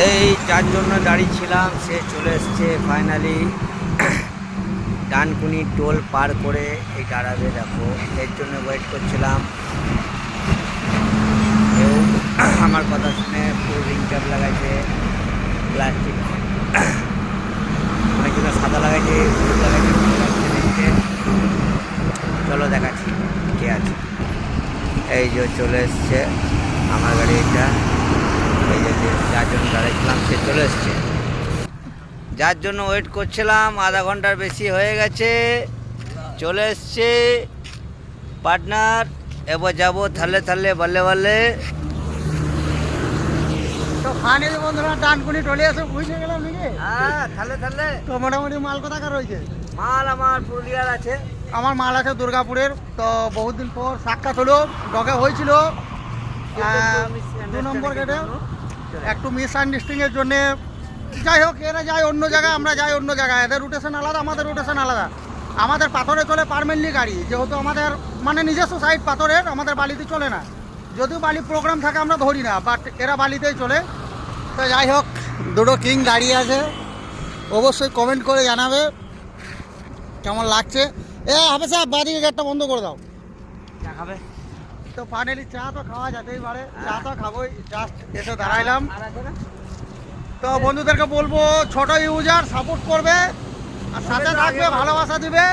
এই যার জন্য দাঁড়িয়েছিলাম সে চলে এসছে ফাইনালি। ডানকুনি টোল পার করে এই দাঁড়াবে, দেখো এর জন্য ওয়েট করছিলাম। কেউ আমার কথা শুনে পুরো রিং ট্যাপ লাগাইছে, প্লাস্টিক অনেকগুলো সাদা লাগাইছে, হলুদ লাগাইছে, দেখছে। চলো দেখাচ্ছি কে আছে। এই যে চলে এসছে আমার গাড়ি, এটা এই যে যার জন্য দাঁড়িয়েছিলাম সে চলে এসছে। যার জন্য ওয়েট করছিলাম আধা ঘন্টার বেশি হয়ে গেছে, চলে এসছে পার্টনার। এবার যাবো থালে থালে বললে বললে। তো ফাইনালি বন্ধুরা ডানকুনি টলে এসে বুঝে গেলাম নাকি? হ্যাঁ থালে থালে। তো মোটামুটি মাল কোথাকার রয়েছে? মাল আমার পুরুলিয়ার আছে। আমার মাল আছে দুর্গাপুরের। তো বহুদিন পর সাক্ষাৎ হলো, ডগে হয়েছিল 2 নম্বর গেটে। একটু মিসআন্ডারস্ট্যান্ডিংয়ের জন্যে যাই হোক, এরা যায় অন্য জায়গায়, আমরা যাই অন্য জায়গায়। এদের রুটেশন আলাদা, আমাদের রুটেশন আলাদা। আমাদের পাথরে চলে পারমানেন্টলি গাড়ি, যেহেতু আমাদের মানে নিজস্ব সাইড পাথরের, আমাদের বালিতে চলে না। যদিও বালি প্রোগ্রাম থাকে আমরা ধরি না, বাট এরা বালিতেই চলে। তো যাই হোক, দুটো কিং দাঁড়িয়ে আছে, অবশ্যই কমেন্ট করে জানাবে কেমন লাগছে। হবে স্যার বাদিকে গেটটা বন্ধ করে দাও। দেখাবে তো ফাইনালি চা তো খাওয়া যেতেই পারে, চা তো খাবোই। জাস্ট এসে দাঁড়াইলাম। তো বন্ধুদেরকে বলবো ছোট ইউজার সাপোর্ট করবে, আর সাথে থাকবে, ভালোবাসা দিবে।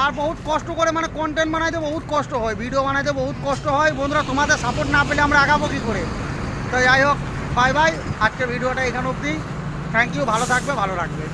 আর বহুত কষ্ট করে মানে কন্টেন্ট বানাইতে বহুত কষ্ট হয়, ভিডিও বানাইতে বহুত কষ্ট হয়। বন্ধুরা তোমাদের সাপোর্ট না পেলে আমরা আগাবো কী করে? তো যাই হোক, বাই বাই। আজকের ভিডিওটা এখানে অবধি। থ্যাংক ইউ, ভালো থাকবে, ভালো রাখবে।